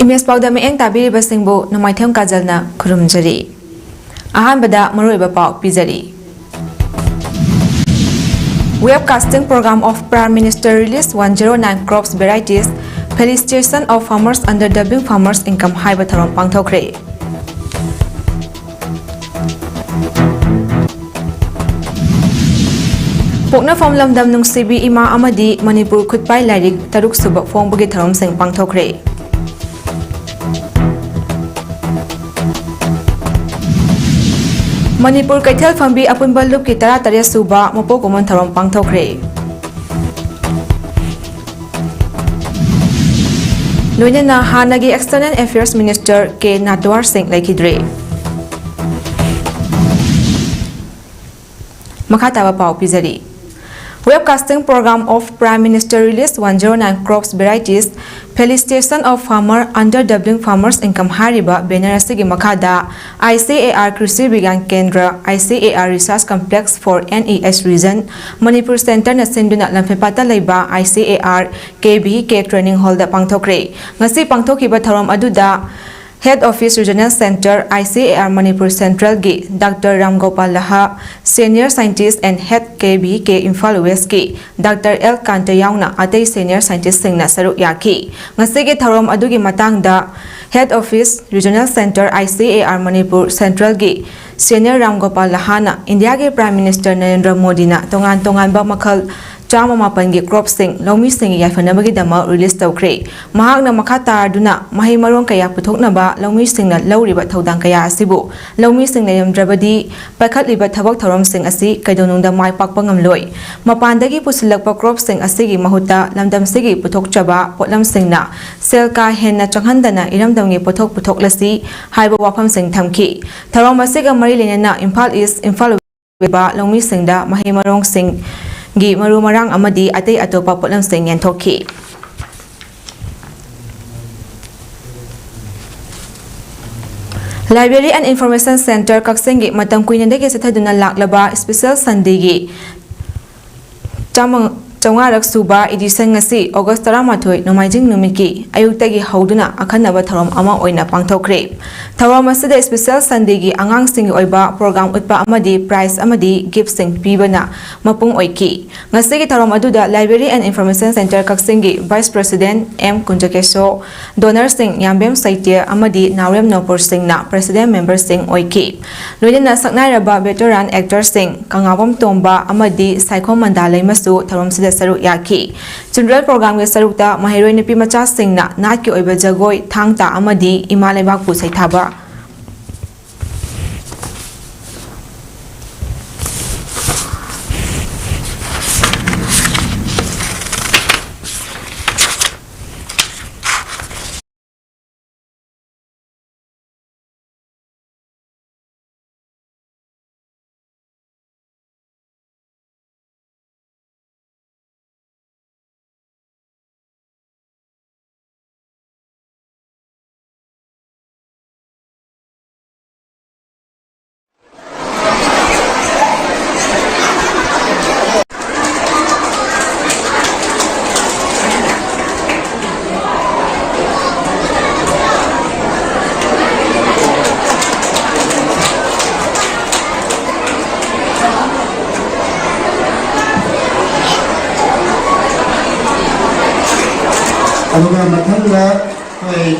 Image पाउदा में एंग ताबीरी बसिंगबो नमाइथम काजलना खुरुमजरी अहानबदा मरोइबा पाउ पिजरी Webcasting program of Prime Minister released 109 crops varieties. Felicitation of farmers under dubbing farmers income high batharom pangthokre. Pokna from lamdam nung CB ima amadi Manipur khutpai lairik taruk suba fongbagi tharom sing pangthokre. Manipur Kaithal Fambi Apunbal Lup ki tara tarya suba mopo kumon tharom pangthokre. Loinana Hanagi External Affairs Minister K. Natwar Singh Leikhidre. Makatawa Pau Pizari. Webcasting program of Prime Minister released 109 crops varieties. Felicitation of farmer under doubling farmers income hariba Benarasigi Makada ICAR Krishi Vigyan Kendra ICAR Research Complex for NES Region Manipur Center na sinduna lamphepata leiba ICAR KBK Training Hall da pangthokre ngasi pangthokiba tharom aduda Head Office Regional Center ICAR Manipur Central gi Dr. Ramgopal Laha Senior Scientist and Head KBK Imphal West ki Dr. L. Kanta Yauna atay Senior Scientist singna saruk yaki ngasige tharom adugi matangda Head Office Regional Center ICAR Manipur Central gi Senior Ramgopal Lahana India ge Prime Minister Narendra Modi na tongan ba makhal Chama mapangi crop sing lomi sing yafanabagi dama release tawkre mahakna makhata aduna mahi marong kaya puthokna ba lomi sing na lawriba thodang kaya asibu lomi sing na yamdrabadi pakhatliba thabak thorom sing asi kaidonungda mai pakpa ngamloi mapandagi pusilakpa crop sing asigi mahuta lamdam sigi puthokchaba potlam sing na sel ka henna changhandana iramdamgi puthok lasi haiba wafam sing thamki thorom asiga mari lenana Imphal East Imphal ba lomi sing da mahi marong sing gi maru marang amadi atay atopa potlam sing yantokhi Library and Information Center Kaksengi matam kuinandagi sathaduna laklaba Special Sunday gi Chaungarak Suba edition ngasi August 13 nomaijing numiki ayuktagi hauduna akhanaba tharom ama oina pangthokre tharom asida Special Sunday gi angang sing oiba program utpa amadi prize amadi gift sing pibana mapung oiki ngasi gi tharom aduda Library and Information Center Kaksengi Vice President M Kunjakeso Donor Singh Yambem Saitya amadi Naurem Nopur Singh na President Member Singh oiki loina saknairaba veteran actor Singh Kangawam Tomba amadi Saikhom Mandalai masu tharom sida saruk yaki children program ge sarukta mahiroi nipi macha singna nat ki oiba jagoi thangta amadi imalebak pu saithaba Aduga mathangla hoi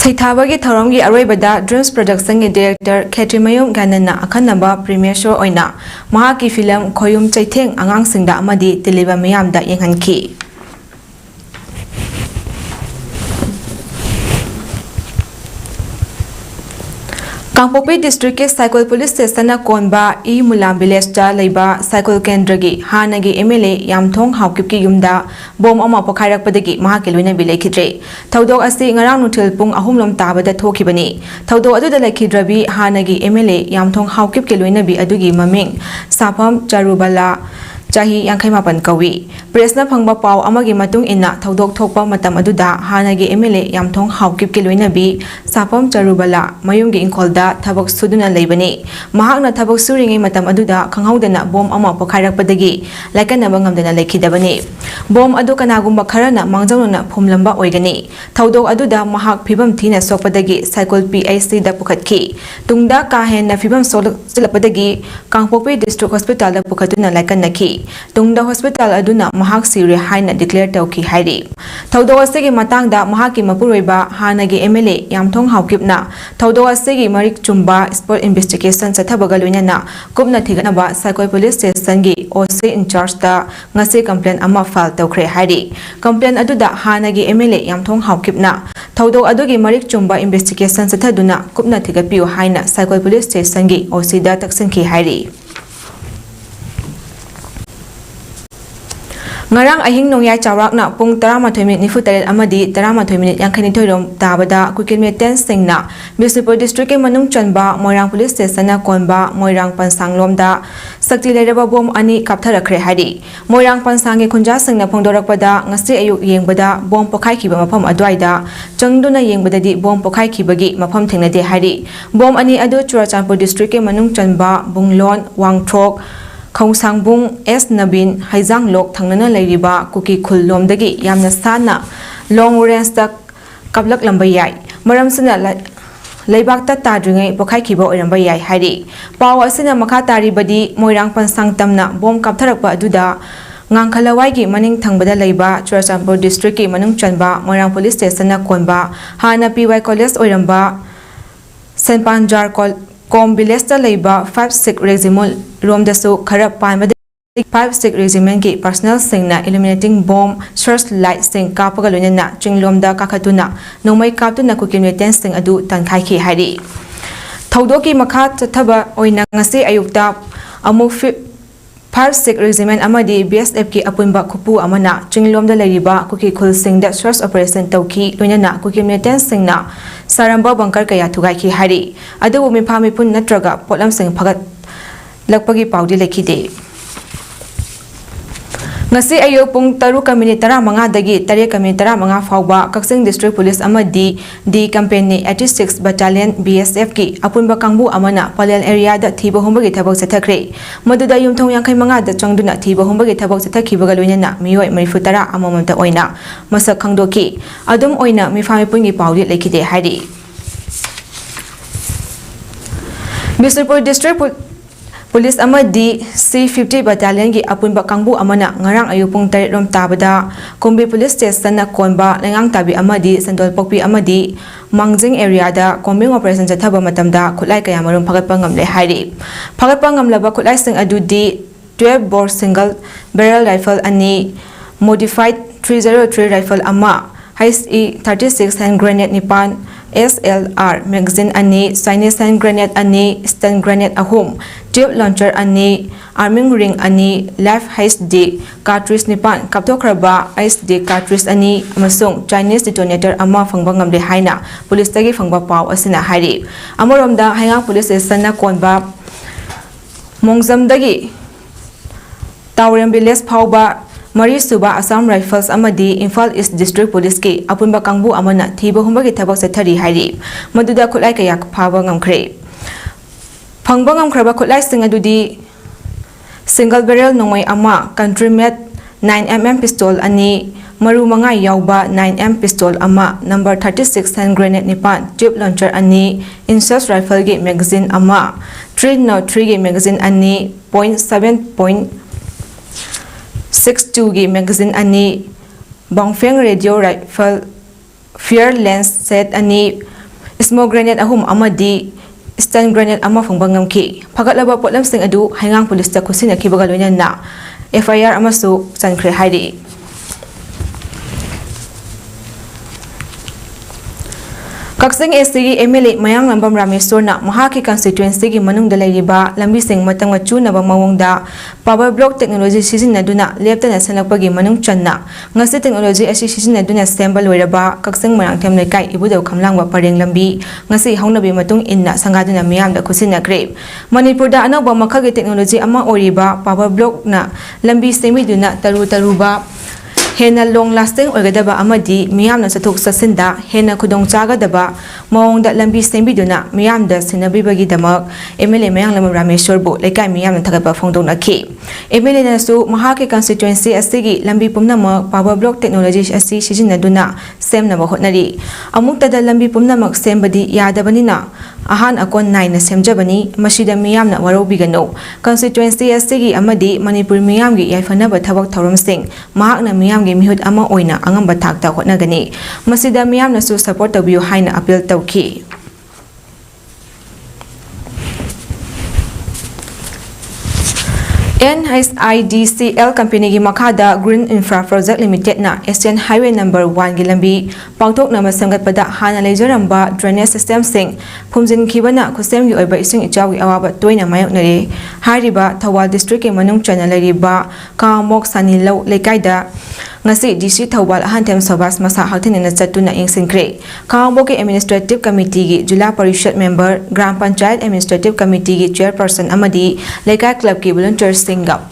Saithabagi Tharamgi Aroibada Dreams Production gi Director Khetrimayum Ganana akhanaba premiere show oina mahaki film Khoyum Chaitheng angang singda amadi teliba miyamda yenghanki Kaokip district ke cycle police station na konba I Mulam village ta leiba cycle kendragi hanagi MLA Yamthong Kaokip ki yumda bom ama pokhairak padagi mahak Loinabi Leikhidre thodok asi ngarang nuthil pung ahumlom tabada thokibani thodok adu da Leikhidre bi hanagi MLA Yamthong Kaokip ki Loinabi adugi maming Sapam Charubala Chahi Yankaimapan Kawi Presna Phangba Pau amagi matung inna thodok thokpa matam aduda hanagi MLA Yamthong Kaokip ki Loinabi Sapam Charubala mayumgi inkolda thabak suduna leibani mahakna thabak suringai matam aduda khanghaudana bom ama pokhairak padagi laikanaba ngamdana leikhidabani bom adu kanagumba kharana mangjawnuna phumlamba oigani thodok aduda mahak phibam thina sokpadagi cycle PAC da pukhatki tungda ka henna phibam solapadagi Kaokip district hospital da pukhatuna laikannaki tungda hospital aduna mahak sire haina declare tauki hairi thodok asigi matangda mahaki mapuroiba hanagi MLA Yamthong Kaokip na thodok asigi marik chumba sport investigation sathabaga loinana kupna thiganaba cycle police station gi OC in charge ta ngase complaint ama file tawkhre hairi complaint aduda hanagi MLA Yamthong Kaokip na thodok adugi marik chumba investigation sathaduna kupna thigapiu haina cycle police station gi OC da taksinki hairi Ngarang ahing nongyai chawrakna pung 13:48 amadi 13:52 rom tabada kukilmeten singna Bisnupur district ke manung chanba Moirang police station na konba Moirang Pansanglomda sakti leraba bom ani kaptharakhre hari Moirang Pansangi khunja singna phongdorakpada ngasi ayuk yengbada bom pokhaikiba mafam adwaida changduna yengbadadi bom pokhaikibagi mafam thengnade hari bom ani adu Churachandpur district ke manung chanba Bunglon Wangthrok Khongsangbung S Nabin Haijang Lok thangnana leiriba kuki khullomdagi yamna sana long range ta kablak lambai yai maram sina leibakta tadringai pokhaikiba oiramba yai hari paw asina makha tari badi Moirang Pansang tamna bom kaptharakpa aduda ngangkhalawai gi maning thangbada leiba Churachandpur district ki manung chanba Moirang police station na konba hana PY college oiramba Senpanjar Kom village ta leiba 5-6 regiment romdasu kharap panbadi 5-6 regiment ki personnel singna illuminating bomb searchlight sing kapaga loinana chinglomda kakhatuna nomai kaptuna kukimeten sing adu tankhai ki hari thodoki makha chathaba oina ngasi ayukta amu 5-6 regiment amadi BSF ki apunba khupu amana chinglomda leiriba kuki khul singda search operation tauki loinana kukimeten singna saramba bunker kaya thugai ki hari adu mi phami pun natraga potlam sing phagat lakpagi paudi lekhide ngasi ayo pung 3:35 dagi 3:35 fawba Kaksing district police amadi D company 86 battalion BSF ki apunba kangbu amana palel area da thiba hombagi thabak sathakre maduda Yamthong 55 da changduna thiba hombagi thabak sathakhibaga loinana miyoi 30 amamamta oina masak khangdoki adum oina mi phami pungi paudi lekhide hari Bisnupur district Police amadi C50 battalion gi apunba kangbu amana ngarang ayupung 3 rom tabada Kumbi police station na konba lengang tabi amadi Sandol Pokpi amadi Mangjing area da combing operation jathaba matamda khulai kaya marum phagatpa ngamle hari phagatpa ngamlaba khulai sing adudi 12 bore single barrel rifle ani modified 303 rifle ama HE 36 hand grenade nipan SLR magazine ani Chinese hand grenade ani stun grenade ahum tube launcher ani arming ring ani live HD cartridge nipan kaptokraba HD cartridge ani amasung Chinese detonator ama phangba ngamle haina police tagi phangba paw asina hari amoromda hainga police station na konba Mongjamdagi Tawrem village phawba Mari Suba Assam Rifles amadi Imphal East District Police ki apunba kangbu amana thiba humbagi thabak sathari hari maduda khulai kaya phaba ngamkhre phangba ngamkhraba khulai sing adudi single barrel nongmai ama country made 9mm pistol ani maru manga yauba 9mm pistol ama number 36 hand grenade nipan tube launcher ani insert rifle gi magazine ama 303 gi magazine ani .7.62 gi magazine ani Bangfeng radio rifle fair lens set ani smoke grenade ahum amadi stun grenade ama phongbangam ki phagalaba potlam sing adu haingang police ta khusina ki bagal na FIR amasu chankre hairi Kaksing STG MLA Mayang Lambam Rameshwarna Mahaki constituency gi manungda leiriba lambi sing matang chunaba mawongda power block technology sizinaduna leptana sanakpagi manung channa ngasi technology asi sizinaduna sample loiraba Kaksing Marangthem lekai ibudaw khamlangwa pareng lambi ngasi haunabi matung inna sangaduna miyamda khusinakre Manipurda anawba makhagi technology ama oriba power block na lambi semiduna taruba Hena long lasting oigadaba amadi miyamna sathok sasinda hena khudong chagadaba mawongda lambi sembiduna miyamda sinabibagi damak MLA Mayang Lamam Rameshwar bu lekai miyamna thagaba phongdonakhi MLA nasu mahake constituency asigi lambi pumnamak power block technology asi sijinaduna semnaba hotnari amuktada lambi pumnamak sembadi yadabanina ahan akon naina semjabani masida miyamna warobigano constituency asigi amadi Manipur miyamgi yaifanaba thabak thorumsing mahakna miyam mihut ama oina angamba thakta hotnagani masida miyamna su support tabiu haina appeal tawki NHIDCL company gi makhada Green Infra Project Limited na Asian Highway number 1 gi lambi pangthok na masamgatpada hana leijaramba drainage system sing phumjin khibana khusem gi oiba ising ichaw gi awaba toina mayoknare hariba Thawal district ke manung chana leriba Kamok Sanilau lekaida ngasi DC Thawal Ahanthem Sabas masa haktinena chatuna ingsinkre Kamok ke administrative committee gi Jila Parishad member Gram Panchayat administrative committee gi chairperson amadi lekai club ki volunteers Singap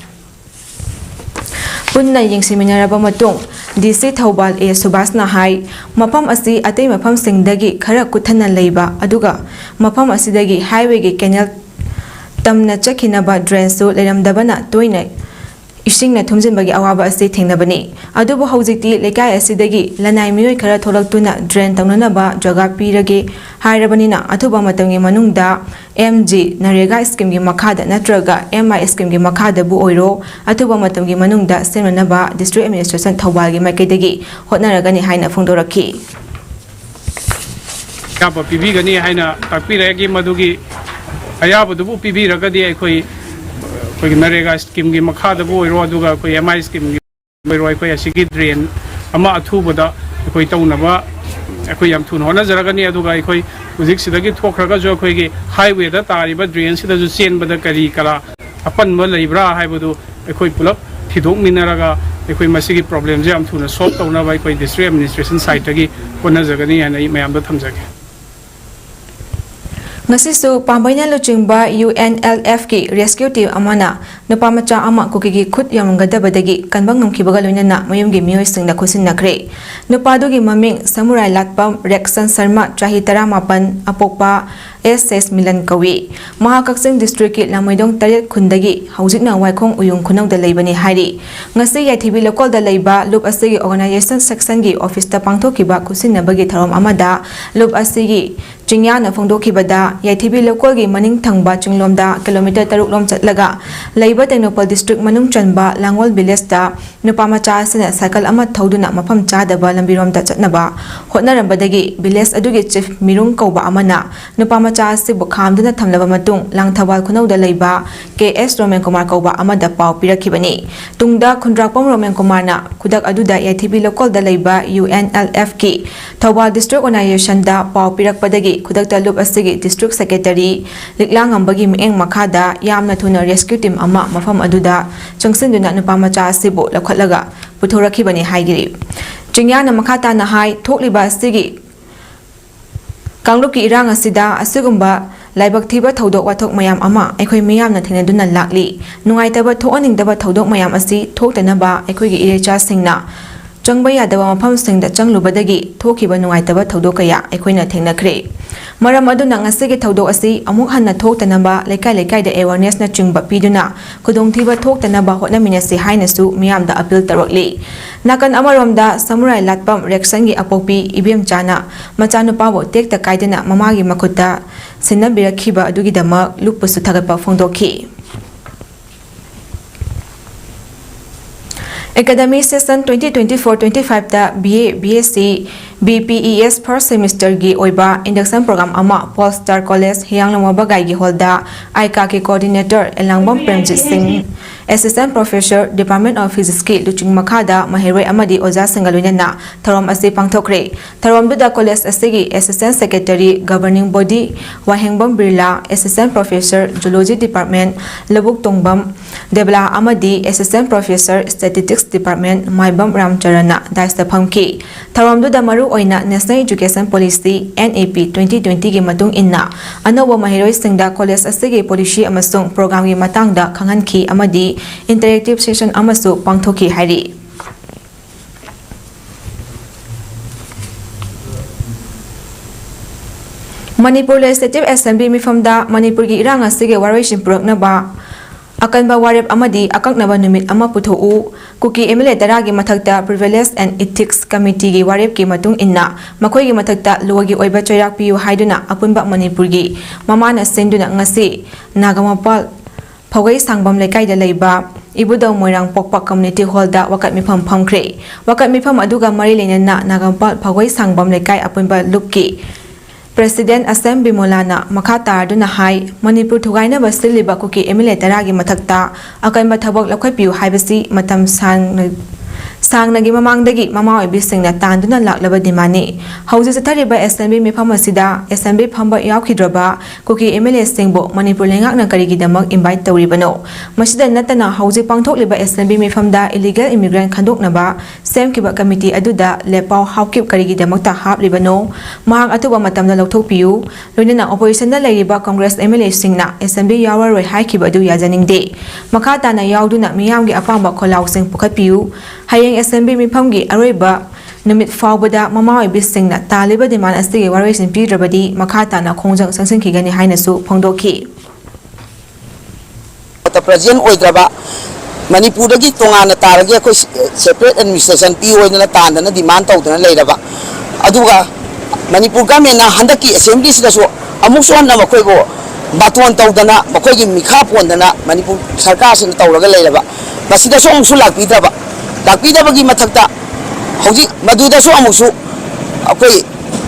Punna yingsiminaraba matung DC Thawal A Subas na hai mapam asi atay mapam singdagi khara kuthana leiba aduga mapam asidagi highway gi canal tamna chakhinaba drain su leiramdabana toina ising na thumjin bagi awaba asi thengnabani adubu hawjikti lekai asidagi lanai miyoi khara tholak drain tawnanaba jaga pirage hairabanina athuba matamgi manungda MG Narega scheme gi makhada natraga MI scheme gi makhada bu oiro athuba matamgi manungda semnanaba district administration Thawal gi maikaidagi hotnaragani haina phongdorakhi kapa pibi gani haina takpiragi madugi ayabudu pibi ragadi aikoi Narega scheme gi makhada bu oiro aduga koi MI scheme gi oiro koi asigi drain ama athubada koi tawnaba koi yam thun hona jaragani aduga koi Uzik sidagi thokraga jo koi gi highway da tariba drain sida ju chen bada kari kala apan ma leibra haibudu koi pulap thidok minaraga koi masigi problem je am thuna solve tawna bai koi district administration side gi kona jagani ana mayam da thamjage Ngasisu pambaina luchingba UNLF ki rescue team amana nupamacha ama kukigi khut yamgadabadagi kanbang ngamkhibaga loinana mayumgi miyoi singda khusinakre nupadugi maming Samurai Latpam Reksan Sharma Trahi 18 apokpa SS Milan Kawi Mahakaksing district ki Lamoidong Taret khundagi haujikna waikhong uyung khunawda leibani hairi ngasi yaithibi local da leiba loop asigi organization section gi office ta pangthokiba khusinabagi tharom amada loop asigi Chingya na phongdokhibada yaithibi local gi maning thangba chinglomda kilometer 3 lom chatlaga leiba Technopal district manung chanba Langol village ta nupamacha sina cycle ama thoduna mafam chadaba lambirom da chatnaba hotnarambadagi village adugi chief mirung kauba amana nupamacha sibu khamduna thamlaba matung Langthawal khunawda leiba KS Roman Kumar kauba amada pau pirakhibani tungda khundrakpam Roman Kumar na khudak aduda yaithibi local da leiba UNLF ki Thawal district organization da pau pirakpadagi khudakta loop asigi district secretary liklang ambagi mieng makhada yamna thuna rescue team ama mafam aduda changsinduna nupamacha asibu lakhatlaga puthorakhibani haigiri Chingyana makhata na hai thokliba asigi Kangluki irang asida asugumba laibak thiba thodok wathok mayam ama aikhoi miyamna thenaduna lakli nungaitaba thoaningdaba thodok mayam asi thoktanaba aikhoi gi irecha singna changba yadaba mafam singda changlubadagi thokiba nungaitaba thodok kaya aikhoina thengnakhre maram aduna ngasigi thodok asi amuk hanna thoktanaba lekai da awareness na chingba piduna khudongthiba thoktanaba hotnaminasi hainasu miyamda appeal tarokli nakan amaromda Samurai Latpam Reksangi apokpi ibem chana machanupabo tekta kaidena mamagi makhutta sinnabirakhiba adugidamak luppusu thagapa phongdokhi Academic session 2024-25 da BA, BSc, BPES first semester gi oiba induction program ama Polestar College Hianglama Bagai gi holda ICA coordinator Elangbam Premjit Singh Assistant Professor Department of Physics ki Luching Makada Mahiroi Amadi Oja Singaluina Tharom ase pangthokre Tharom duda college asigi Assistant Secretary Governing Body Wahengbam Birla Assistant Professor Zoology Department Labuk Tongbam Debla Amadi Assistant Professor Statistics Department Maibam Ramcharana Daista Phamki Tharom duda maru oina National Education Policy NAP 2020 gi matung inna anoba mahiroi singda college asigi policy amasung program gi matangda khanghanki amadi interactive session amasu pangthoki hari Manipur Legislative Assembly mifamda Manipur gi irang asige warishin puraknaba akanba warep amadi akaknaba numit ama puthou kuki MLA daragi mathakta Privilege and Ethics Committee gi warep ki matung inna makoi gi mathakta logi oiba choirak piu haiduna apunba Manipur gi mamana senduna ngasi nagamapal Phawai sangbam lekai da leiba Ibudau Moirang Pokpak Community Hall da wakat mifam phamkre wakat mifam aduga mari lenana nagampal Phawai sangbam lekai apunba lupki President Assem Bimolana Makata Duna Hai Manipur Thugaina Basiliba Kuki Emile Taragi Matakta Akanba Thabok Lakhapiu Haibasi Matam Sangnagi Mamangdagi Mama Bising Tanduna Laklaba Dimani Houses Tariba Assembly Mifamasida Assembly Pamba Yaukhidraba Kuki Emile Singbo Manipur Lengak Nakarigi Damak invite Tauribano Masida Natana House Pangtok Liba Assembly Mifamda Illegal Immigrant Kandok Naba Sem Kiba Committee Aduda Lepau Haukip Karigi Damakta Hap Libano Mahang Atuba Matamda Loktopiu Lunina Opposition da Leriba Congress MLA Singna Assembly Yawa Roy Haikiba Du Yazaning Day Makata na Yauduna Miyamgi Apamba Kolau Sing Pukatpiu Hayeng Assembly Mipamgi Areba Numit Faubada Mama Bisingna Taliba Demand Astige Waration Pidrabadi Makata na Kongjang Sangsing Kigani Hainasu Pongdoki The President Oidraba Manipuragi Tongana Taragi separate administration PO in the Tan and the demand out and later. Aduga Manipur Gamena Handaki assemblies so Amuson Namakogo Batuan Taudana Makogi Mikapondana Manipur Sarkas and Tauraga later. Masida Song Sulak Pidaba Dakida Bagi Matakta Hoji Maduda Somusu Akoi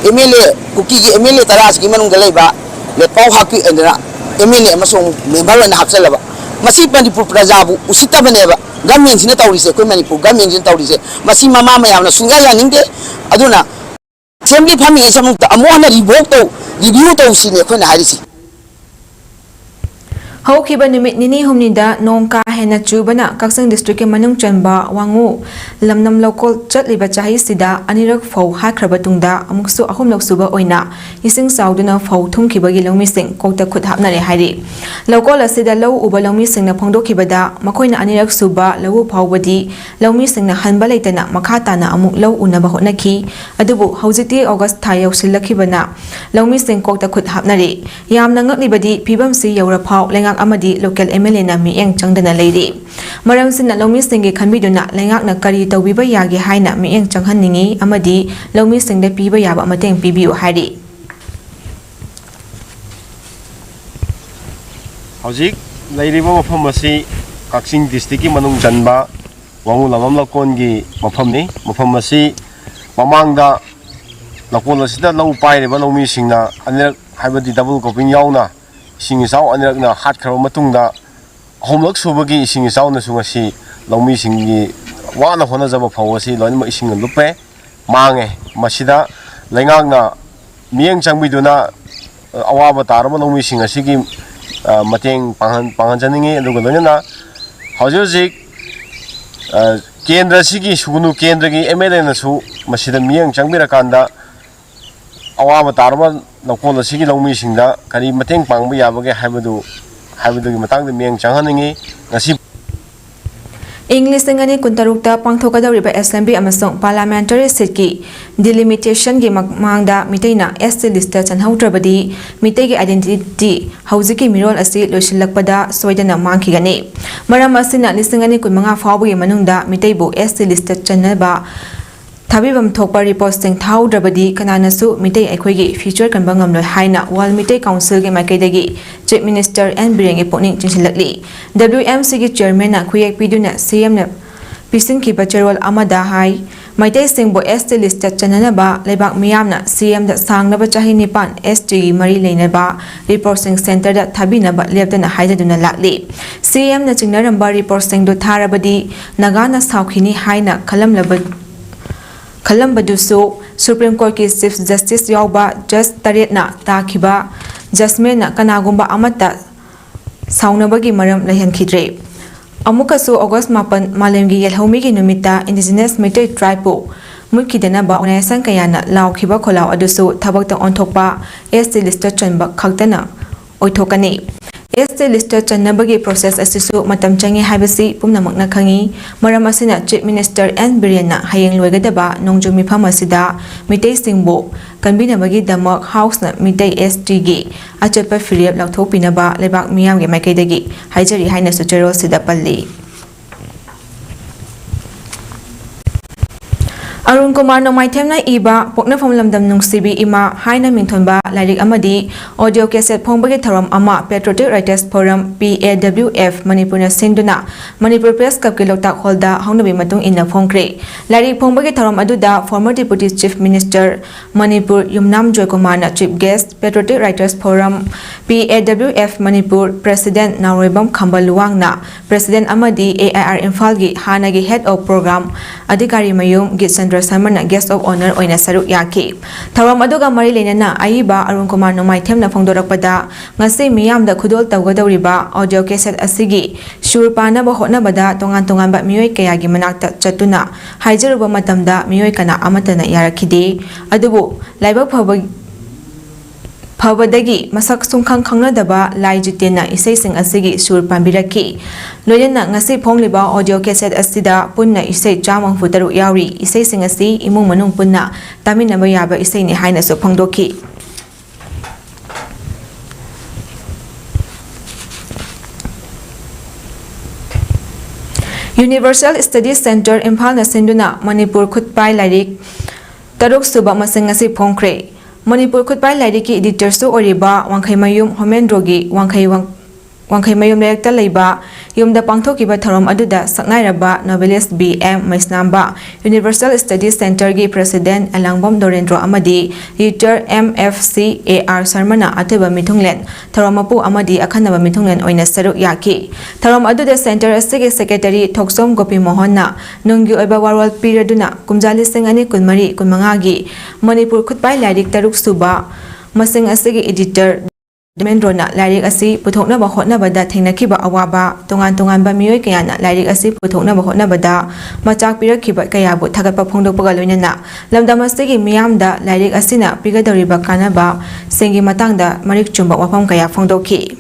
MLA Kuki MLA Taras Giman Galeba Le Pau Haki and MLA Masong Member and Hapsalaba Masi Manipur Prajabu Usita Beneva Gamins in the Tauris Manipur Gamins in Tauris Masi Mama Mayana Sungaya Ninde Aduna Assembly Pami Samuta Amona Rivoto Rivuto Sine Kona Harisi Haukiba Numit Nini Humnida Nongka Hena Chubana Kaksang District Manung Chanba Wangu Lamnam Local Chatliba Chahi Sida Anirak Fau Hakrabatunda Amuksu Ahumlok Suba Oina Ising Sauduna Fau Tumkiba Gilong Missing Kota Kut Hapnare Hari Local Asida Low Ubalong Missing na Pongdo Kibada Makoina Anirak Suba Low Paubadi Low Missing na Hanbalaitana Makata na Amuk Low Unabahonaki Adubu Hausiti August Tayo Silakibana Low Missing Kota Kut Hapnare Yam Nangaklibadi Pibam Si Yaura Pau Lenga Amadi local MLA na Mieng Changdana Lady. Maram Sin Lomi Singh Kambiduna Lengak na Kari Tawiba Yagi Haina Mieng Changhaningi Amadi Lomi Singh de Piba Yaba Mateng Pibiu Hari. Hauzik Lairiba Mafamasi Kaksing District Manung Janba Wangu Lamam Lakongi Mafamni Mafamasi Mamangda Lakon Sida Low Pai Lomi Singna Aner Habadi Double Coping Yauna Singisau Anerna Hat Karamatunda Homework Subagi Singisau Nasungasi Lomi Singi Wana Honazaba Powasi Lonima Ising Lupe Mange Masida Lengagna Mieng Changviduna Awaba Tarama Lomi Singasigi Mateng Panganjaningi and Luganana Hauzik Kendra Sigi Sunu Kendragi MLA Nasu Masida Mieng Changbirakanda Awaba Tarama Nakon Sigi Lomi Sinda Kari Mateng Pangbu Yabage Habadu Matang the Mieng Changhaningi Nasi English Singani Kuntarukta Pangthokada Riba Assembly Amasong Parliamentary Seat Delimitation Gi Mangda Mitaina SC Listed and Hautrabadi Mitegi Identity Hauziki Mirol Asi Loshilakpada Soidana Mankigani Maramasina Lisingani Kumanga Fabu Manunda Mitaibu SC Listed Chanaba Tabibam Topa reposting Tau Drabadi Kananasu Mitei Equigi Future Kanbangam no Haina while Mitei Council Ge Makadagi Chief Minister and Bring a Pony Chinchilakli WMC Chairman Kuyak Piduna CM Pisin Kipa Cherol Amada Hai Maitai Singbo ST list Chananaba, Lebak Miyamna, CM that Sang Naba Chahi Nipan, SG Mari Laneba, Reporting Center that Tabinaba Lieutenant Haidaduna Latli. CM the Chinaramba reporting to Tarabadi, Nagana Saukini Haina, Kalambaduso, Supreme Court Chief Justice Yauba, Just Taretna, Takiba, Jasmina, Kanagumba Amata, Saunabagi Maram Leikhidre. Amukasu August Mapan Malemgi Yelhomigi Numita Indigenous Metis Tribe Mukidanaba Unasan Kayana Lau Kiba Kolau Adusu Tabakta on Topa ST Lister Chanba Kaktana Oitokani ST Lister Chanabagi process Asisu Matam Changi Habasi Pumna Magna Kangi Maramasina Chief Minister and Biriana Hayang Luegadaba Nongjumi Pamasida Metis Singbo Kanbinabagi Damak House na Midday STG Achapa Philip Lautopinaba Lebak Miyam Makadagi Hajari Haina Suchero Sidapali Arun Kumar no Maitemna Iba Pokna from Lamdam Nungsibi Ima Haina Mintonba Lyric Amadi Audio Cassette Pongbagi Taram Ama Patriotic Writers Forum PAWF Manipurna Sinduna Manipur Press Cup Kilotak Holda Haunabi Matung in the Pongkre Lyric Pongbagi Taram Aduda former Deputy Chief Minister Manipur Yumnam Joy Kumar Chief Guest Patriotic Writers Forum PAWF Manipur President Nauribam Kambaluangna President Amadi AIR Infalgi Hanagi Head of Program Adhikari Mayum Gitsandra Samana Guest of Honor Oina Saruk Yaki Taram Aduga Mari Lenana Aiba Arun Kumar no Maitemna Fongdorakpada Ngasi Miyam da Kudol Tawgadoriba Audio Cassette Asigi Shurpana Bahotna Bada Tongan Tongan Bat Miyoi Kayagi Manakta Chatuna Haijaruba Matamda Miyoi Kana Amatana Yarakide Adubu Laiba Pabadagi Masak Sungkang Kangnadaba Lai Jitena Isai Asigi Sur Pambiraki Loyana Ngasi Pongliba Audio Cassette Asida Punna Isai Jamang Futaru Yauri Isai Asi Imung Manung Punna Tamina Bayaba Isai ni Haina So Pongdoki Universal Studies Center Impal na Sinduna Manipur Khutpai Lyric Taruk Suba Masing Ngasi Pongkre Manipur Khutpai Lyric Editor Su Oriba Wangkhaimayum Homendrogi Wangkhaimayum Director Leiba Yumda Pangthokiba Tharom Aduda Saknairaba Novelist B.M. Maisnamba Universal Studies Center Gi President Alangbom Dorendro Amadi Editor MFCAR Sarmana Atiba Mithunglen Tharomapu Amadi Akhanaba Mithunglen Oina Saruk Yaki Tharom Aduda Center Asigi Secretary Thoksom Gopi Mohonna Nunggi Oiba Warwal Piraduna Kumjali Singani Kunmari Kunmangagi Manipur Khutpai Lyric Taruk Suba Masing Asigi Editor Demendrona Lyric Asi Puthokna Bahotna Bada Thengnakiba Awaba Tongan Ba Miyoi Kayana Lyric Asi Puthokna Bahotna Bada Machak Pirakiba Kayabu Thagapa Phongdokpaga Loinana Lamdamasigi Miyamda Lyric Asina Pigadoriba Kanaba Sengi Matangda Marik Chumba Wapam Kaya Phongdoki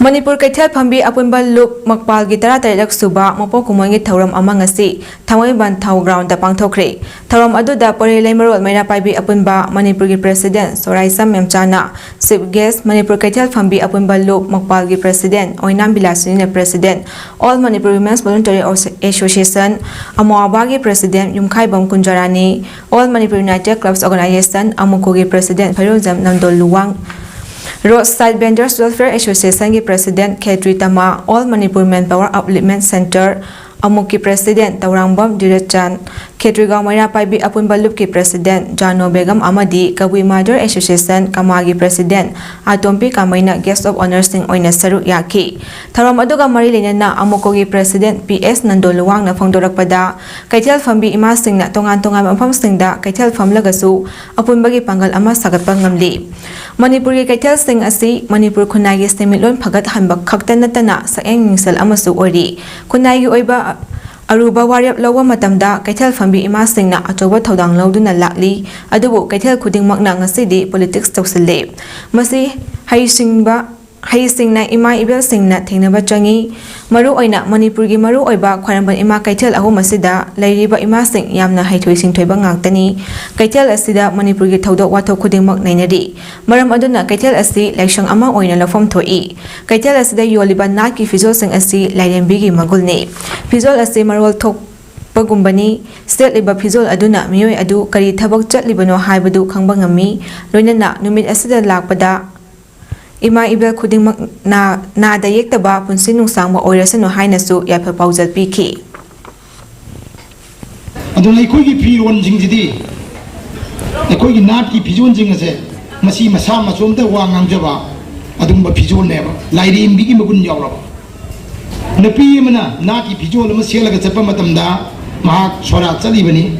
Manipur Kaithal Phambi Apunba Loop Makpal Gitara Tarilak Suba Mopo Kumongi Thauram Amangasi Thamaiban Thau Ground da Pangthokre Thauram Aduda Pore Laimarol Maira Paibi Apunba Manipur gi President Soraisam Memchana Chief Guest Manipur Kaithal Phambi Apunba Loop Makpal gi President Oinam Bilasini President All Manipur Women's Voluntary Association Amoaba gi President Yumkhaibam Kunjarani All Manipur United Clubs Organization Amuko gi President Fairuzam Namdol Luwang Roadside Vendors Welfare Association ki President Khetri Tama All Manipur Manpower Upliftment Center Amuki President Taurangbam Dirachan Khetrigaon Maira Paibi Apunba Loop ki President Jano Begum Amadi Kabui Mother Association Kamagi President Atompi Kamaina Guest of Honor Sing Oina Saruk Yaki Tharom Aduga Mari Lenana Amukogi President PS Nandoluwang na Phongdorakpada Kaithal Phambi Ima Singna Tongan Mafam Singda Kaithal Phamlagasu Apunbagi Pangal Ama Sagatpa Ngamli Manipur gi Kaithal Sing Asi Manipur Khunai gi Semitlon Phagat Hanba Khaktan Natana Saeng Ningsal Amasu Ori Khunai gi Oiba Aruba Warriap Lawa Matamda Kaithal Phambi Ima Singna Achoba Thodang Lauduna Lakli Adubu Kaithal Khudingmakna Ngasidi Politics Tawsile Masi Haisingna Ima Ibel Singna Thengnaba Changi Maru Oina Manipur gi Maru Oiba Khwaramban Ima Kaithal Ahum Asida Lairiba Ima Sing Yamna Haithoi Singthoiba Ngangtani Kaithal Asida Manipur gi Thodok Wathok Khudingmak Nainari Maram Aduna Kaithal Asi Laishang Ama Oina Lafam Thoi Kaithal Asida Yoliba Naki Fizol Sing Asi Lairembi gi Magulni Fizol Asi Marwal Thok Pagumbani State Liba Fizol Aduna Miyoi Adu Kari Thabak Chatlibano Haibadu Khangba Ngami Loinana Numit Asida Lakpada Ima ibel khudingmak na da yektaba punsin nungsangma oirasanu hainasu yaphal paujal piki. aduna ikoi phiron jingjidi ikoi nat ki phijon jingase masi masa masomta wa ngangjaba adumba phijon ne lairi imbi ki magun yawra napi mana nat ki phijon ma selaga chapa matamda mahak sora chalibani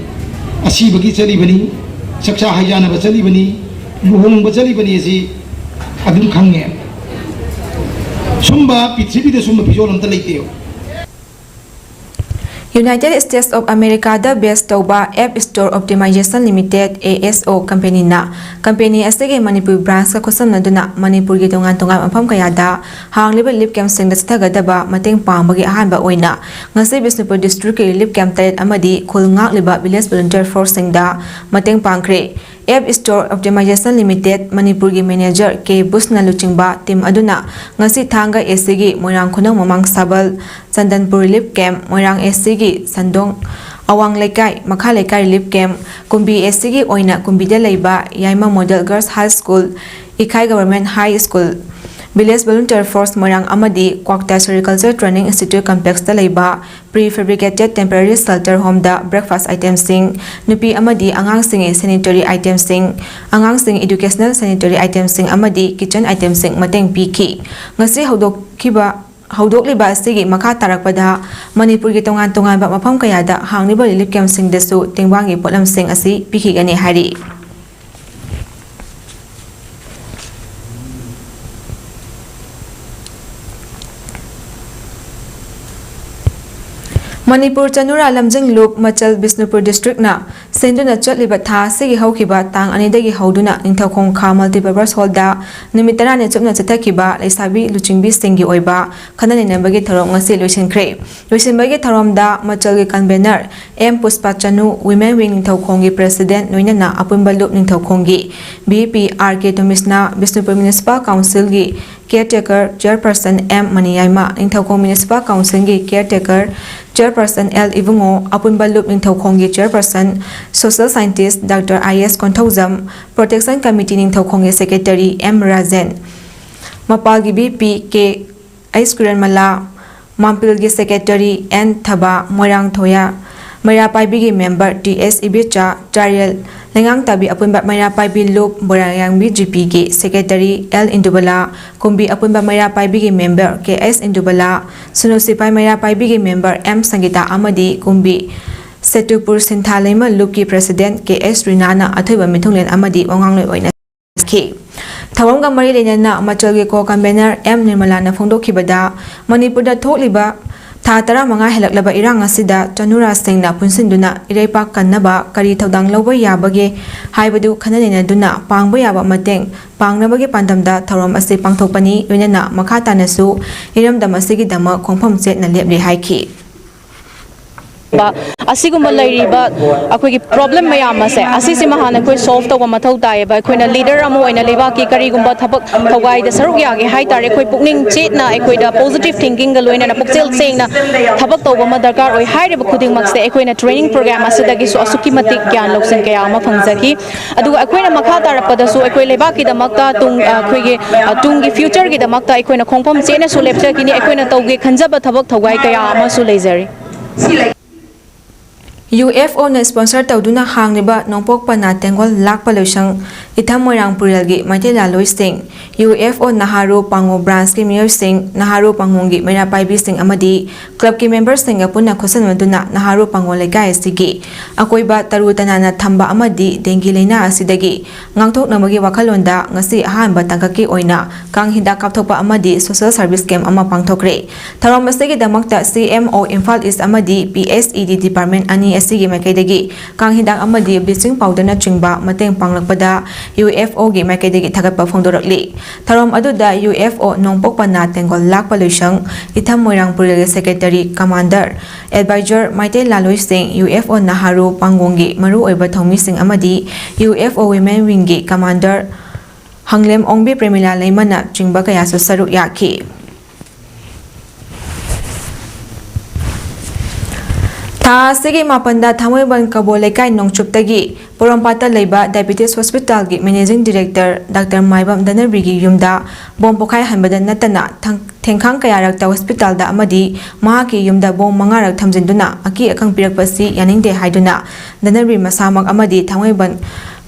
asibagi chalibani saksa haijana ba chalibani luhong ba chalibani si adum khange sumba pithribi de sumba phijon amta leiteo. United States of America da based toba App Store Optimization Limited ASO company na company asege Manipur branch ka khosam naduna Manipur gi tongan tongan mafam kaya da hangliba lip camp sing da thagada mateng pambagi ahanba oina ngasi Bisnupur district ki lip camp tayet amadi khulngak liba village volunteer force sing da mateng pangkre App Store Optimization Limited Manipur gi manager ke busna luchingba team aduna ngasi thanga SG moirang khunang mamang sabal Sandanpur lip camp moirang SG Sandong Awang Lekai Makha Lekai lip camp kumbi SG oina kumbi da leiba Yaima Model Girls High School Ikai Government High School Village Volunteer Force moirang amadi Kwakta Agriculture Training Institute complex da leiba prefabricated temporary shelter home da breakfast items sing nupi amadi angang sing sanitary items sing angang sing educational sanitary items sing amadi kitchen items sing mateng piki ngasi haudok liba asigi makha tarakpada Manipur gi tongan tongan ba mafam kaya da hangniba lip camp sing desu tingwangi potlam sing asi piki gani hari. Manipur Chanura Lamjing Loop Machal Bisnupur District na Senduna Chatliba Tha Sigi Haukiba Tang Anidagi Hauduna Ningthokong Kha Multipurpose Hall da Numitara ne Chupna Chathakiba Leisabi Luchingbi Singgi Oiba Khanani Nambagi Tharom ngasi Luisinkhre Luisinbagi Tharom da Machal gi convener M Puspa Chanu Women Wing Ningthokong gi President Noinana Apunba Loop Ningthokong gi BP RK Tomisna Bisnupur Municipal Council gi Caretaker Chairperson M Maniyaima Ningthokong Municipal Council gi Caretaker Chairperson L Ivungo Apunba Loop Ningthokong gi Chairperson Social Scientist Dr. IS Konthozam Protection Committee Ningthokong gi Secretary M Rajan Mapal gi BP K Ice Cream Mala Mampil gi Secretary N Thaba Moirang Thoya Mayrapai gi member TS Ibicha Tariel Lengang Tabi Apunba Mayrapai Loop Borayang BGP gi Secretary L Indubala Kumbi Apunba Mayrapai gi member KS Indubala Sunusipai Mayrapai gi member M Sangita Amadi Kumbi Setupur Sinthalema Loop gi President KS Rinana Athoiba Mithunglen Amadi Wangangloi oina ki Thawamga mari lenana Machal gi co-convener M Nirmala na phongdokhibada Manipur da thokliba Tha tara manga helaklaba irang asida Chanura singna punsinduna Iraipak kannaba kari thodang lawba yabage haibadu khananina duna pangba yaba mateng pangnabage pandamda thorom ase pangthokpani loinana makha tanasu iramdam asigi dama khongpham chetna lepli haiki asiguma lairiba akoigi problem mayam ase asisi mahana koi solve to mathau tai ba koina leader amu oina leba ki kari gumba thabak thogai da saruk ya ge hai tare koi pukning chetna ekoi da positive thinking ga loina na pukchel sengna thabak to ma darkar oi hai re khuding makse ekoina training program asida gi su asuki matik gyan loksen kaya ma phangjaki adu ekoina makha tarapada su ekoi leba ki da makta tung khoige tung gi future gi da makta ekoina khongpham chena su lepcha kini ekoina tawge khanjaba thabak thogai kaya ma su leizari UFO na sponsor tawduna hangliba nongpok pana tengol lakpa loisang itham moirang puralgi maitela loising UFO Naharu Pango branch ki mayor sing Naharu Pangongi mera paibi sing amadi club ki members sing apuna khosan maduna Naharu Pango legai sigi akoiba taru tanana thamba amadi dengi leina asidagi ngangthok namagi wakhalonda ngasi ahanba tangkaki oina kang hinda kapthokpa amadi social service camp ama pangthokre tharom asigi damakta CMO Imphal East amadi PSED department ani asigi maikaidagi kang hindak amadi bleaching powder na chingba mateng panglakpada UFO gi maikaidagi thagapa phongdorakli tharom aduda UFO nongpok pana tengol lakpa loisang itham moirang puril secretary commander advisor maite laloi sing UFO Naharu Pangongi maru oiba thomi sing amadi UFO women wing gi commander hanglem ongbi premila leimana chingba kaya su saruk yakhi Tha sigi mapanda Thamoiban Kabo Lekai Nongchuptagi Porampata Leba Diabetes Hospital gi Managing Director Dr. Maibam Danarbigi Yumda Bom Pokhaibada Natana Thengkhang Kayarakta Hospital da amadi Mahaki Yumda Bom Mangarak Thamjinduna Aki Akang Pirakpasi Yaningde Haiduna Danarbi Masamak amadi Thamoiban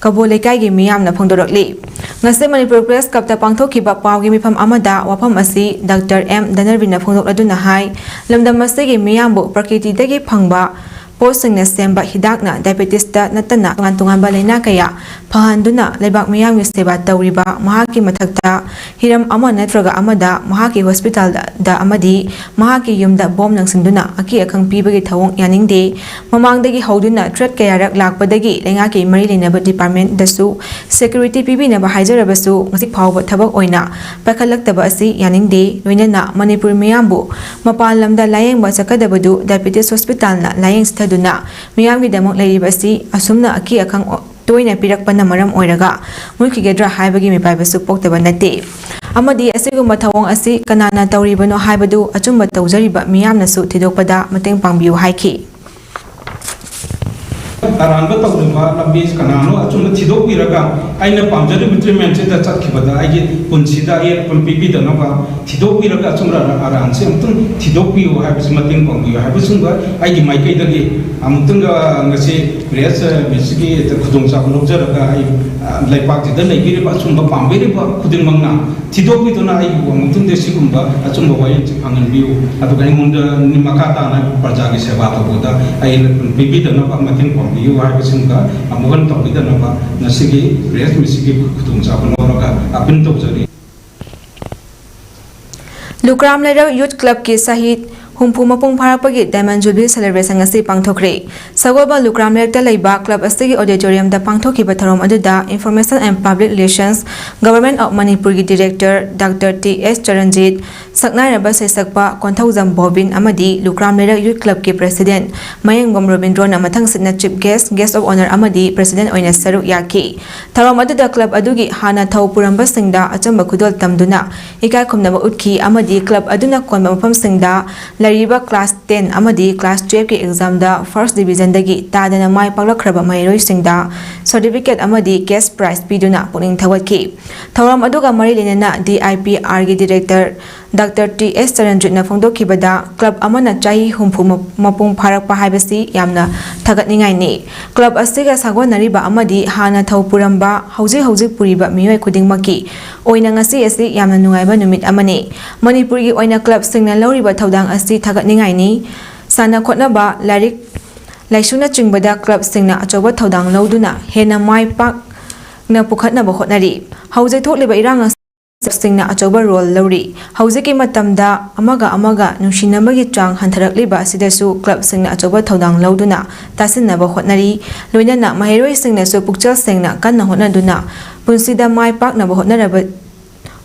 Kabo Lekai gi Miyamna Phongdorakli Ngase Manipur Press Kapta Pangthokiba Pawgi Mifam Amada Wafam Asi Dr. M Danarbina Phongdokladuna Hai Lamdam Asigi Miyambu Prakriti dagi phangba Posting na semba hidakna diabetes da natana tungan balena kaya pahanduna lebak miyam seba tawriba mahaki mathakta hiram ama natraga amada mahaki hospital da amadi mahaki yumda bom nangsinduna aki akang pibagi thawong yaningde mamangdagi hauduna threat kayarak lakpadagi lengaki mari lenaba department dasu security pibi na bahajarabasu ngasi phawba thabak oina pakhalaktaba asi yaningde loinana manipur miyambu mapal lamda layengba sakadabadu diabetes hospital na layeng Duna Miyamgi Damok Lairibasi Asumna Aki Akang Toina Pirak Panamaram Oiraga Mulkigedra Haibagi Mipabasu Poktaba Nate Amadi Asiguma Tawong Asi Kanana Tauribano Haibadu Achumba Tauzariba Miyamna Su Tidokpada Mateng Pangbiu Haiki Aranba tawriba lambi kanano achum thidok biraga aina pamjari treatment se da chakhibada aigi punsida air pumpipi da naba thidok biraga achumra aran se amtung thidok bi wa habis mating pangbi wa habis sunga aigi maikai dagi amtung ga ngase press misigi khudong sa lokjaraga ai laipak da leibiri ba chumba pambiri ba khuding mangna thidok bi dona aigi amtung de sigumba achumba wa angan biu adu gani munda nimakata na praja gi seva to boda ai pumpipi da naba mating you are Singa, a Mogan Topida Nova, Nasigi, Rest Missigi, Kutum Sabanora, Apin Topsari. Lukram Leder Youth Club Ki Sahid Humpumapung Parapagi Diamond Jubilee Celebration Ngasi Pangthokre Sagoba Lukram Leder Laiba Club Astigi Auditorium da Pangthoki Batharom Aduda Information and Public Relations Government of Manipur Gi Director Dr. T.S. Charanjit Saknairaba Sesakpa Konthauzam Bobin Amadi Lukram Leder Youth Club Ki President Mayengbom Robindrona Mathang Sidna Chief Guest of Honor Amadi President Oina Saruk Yaki Tharom Aduda Club Adugi Hana Thau Puramba Singda Achamba Kudol Tamduna Ikai Khumnaba Utki Amadi Club Aduna Konba Mafam Singda Lariba Class 10 Amadi Class 12 ki exam da First Division dagi tadana mai paklakraba mairoi singda certificate Amadi cash prize piduna puning thawatki Thawram aduga mari lenana DIPR gi director Dr. T.S. Charanjit na phongdokhibada club amana chahi humpu mapung pharakpa haibasi yamna thagatningai ni club asiga sagonariba amadi hana thawpuramba hauji puriba miyoi khudingmaki oina ngasi asi yamna nungaiba numit amani Manipur gi oina club singna loriba thaudang asi thagatningai ni sana khotnaba larik laisuna chingbada club singna achoba thaudang loduna hena mai pak na pukhatnaba hotnari hauji thokliba irang Singna achoba role lori hauziki matamda amaga nungsinamagi chang hantharakliba sidasu club singna achoba thodang loduna tasinaba hotnari loinana mahiroi singna su pukchal singna kanna hotnaduna punsida mai paknaba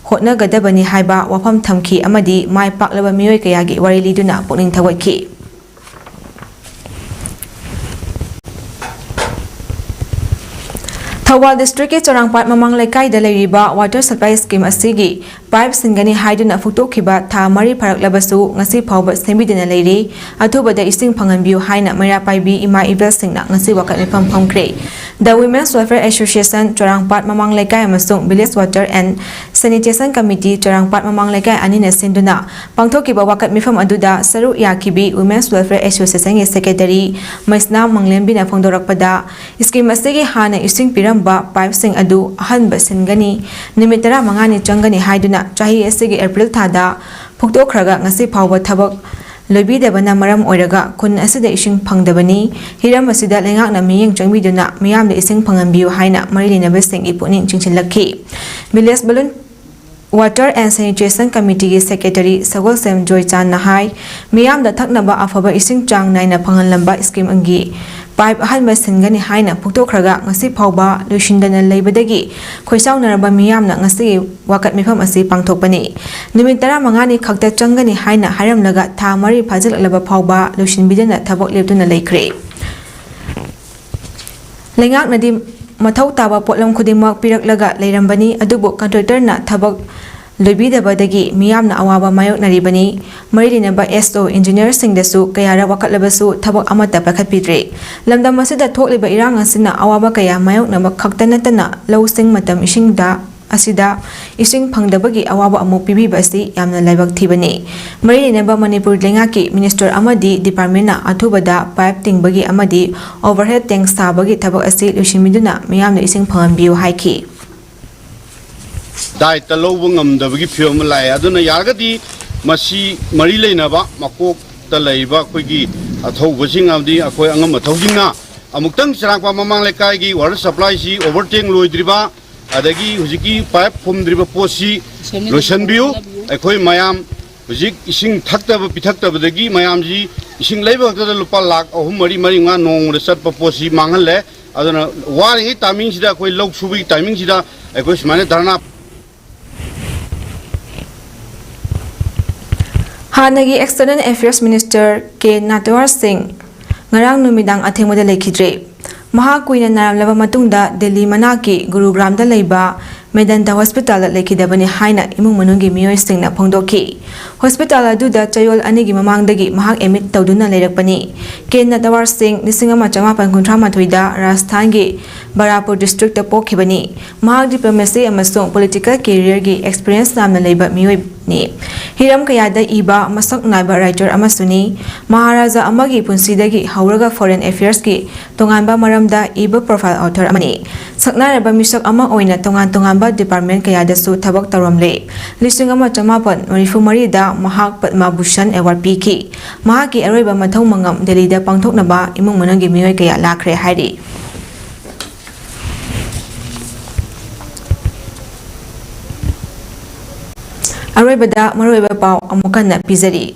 hotnagadabani haiba wafam thamki amadi mai paklaba miyoi kayagi wari liduna pukning thawatki Thawal District ke Charangpat Mamang Lekai da leiriba water supply scheme asigi pipe singani haiduna phutokhiba tha mari pharak labasu ngasi phawba sembidina leiri athubada ising phanganbiu haina mera paibi ima ibel singna ngasi wakat mifam phamkre The Women's Welfare Association Charangpat Mamang Lekai amasung Village Water and Sanitation Committee Charangpat Mamang Lekai anina sinduna pangthokiba wakat mifam aduda Saruk Yakibi Women's Welfare Association ge secretary Maisna Manglembina phongdorakpada scheme asigi hana ising piram pipe sing adu ahanba singani nimitara mangani changani haiduna chahi asigi April thada phuktokhraga ngasi phawba thabak loibidabana maram oiraga kun asida ising phangdabani hiram asida lengakna miyeng changbiduna miyamle ising phanganbiu haina marilina besing ipuning chingchinlakhi Village Balloon Water and Sanitation Committee Secretary Sagol Sem Joy Chan Nahai miyam da thaknaba afaba ising chang naina phanganlamba scheme angi pipe ahanba singani haina phuktokhraga ngasi phawba loishindana leibadagi khoisaunaraba miyamna ngasi wakat mifam asi pangthokpani numit 15 ni khakta changani haina hairamlaga tha mari phajilalaba phawba loishinbidana thabok leptuna leikre lengak nadi mathau taba potlam khudingmak piraklaga leirambani adubu contractor na thabak लोइबीदबदगी मियामना अवाबा मायोकनारिबनी मरिलिनबा SO इंजीनियरसिंगदसु कयारा वखतलबसु थबक अमता पखतपिद्रे लमदम असिदा थोकलिबा इरांग असिना अवाबा कया मायोकनबा खक्ता नतना लौसिंग मतम इसिंगदा asida ising phangdabagi awaba amuk pibiba asi yamna laibak thibani marineba manipur lengaki minister amadi department na athubada pipe tingbagi amadi overhead tank sabagi thabak asi lusimiduna miyamna ising phangambiu haiki dai talobu ngamdabagi phiom lai aduna yargadi masi mari leinaba makok ta leiba khoigi athobasing amdi akoi angam athojingna amuktang sarangpa mamang lekai gi water supply si overtank loidriba adagi hujiki pipe phumdriba posi lotion biu akhoi mayam hujik ising thakta pithakta badagi mayam ji ising leiba ta lupa lakh ahum mari mari nga nong resat pa posi mangal le adana wari timing sida akhoi lok subi timing sida akhoi smane dharna Hanagi External Affairs Minister K Natwar Singh ngarang numidang athengmada Leikhidre Maha kuina naramlaba matungda Delhi manaki Gurugramda leiba Medanta Hospital Leikhidabani haina imung manungi miyoi singna phongdoki Hospital aduda chayol anigi mamangdagi mahak emit tawduna leirakpani K Natwar Singh nisingama chamapan kunthramathuida Rajasthangi Barapur district ta pokhibani mahak diplomacy amasong political career gi experience namna leiba miyoi ni Hiram kayada iba masak naiba writer amasuni Maharaja amagi punsidagi hauraga foreign affairs ki tonganba maramda iba profile author amani saknaraba misak ama oina tonganba department kayada su thabak taramle lisingama chamapan marifumari da mahak Padma Bhushan award piki mahaki aroiba mathau mangam Delhi da pangthoknaba imung manangi miyoi kaya lakhre hairi Aroibada maroiba pau amukanna pizari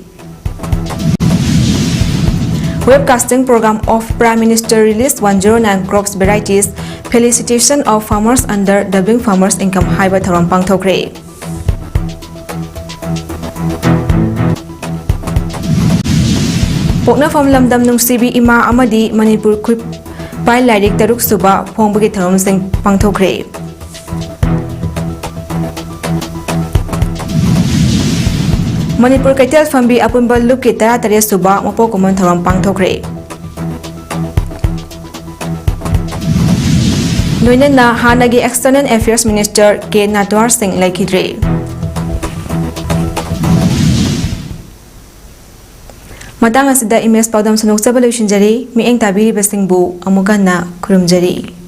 Webcasting program of Prime Minister released 109 crops varieties felicitation of farmers under doubling farmers income haiba tharam pangthokre Pokna from lamdam nungsibi ima amadi Manipur khut pai lairik taruk suba phongbagi tharam sing pangthokre Manipur Kaitel Fambi Apunba Luki Tara Tare Suba Mapokuman Tharam Pangthokre Loinana Hanagi External Affairs Minister K Natwar Singh Leikhidre Matang asida image PAODAM sanok sabalo shinjari mi eng tabiri basingbu amugana kurumjari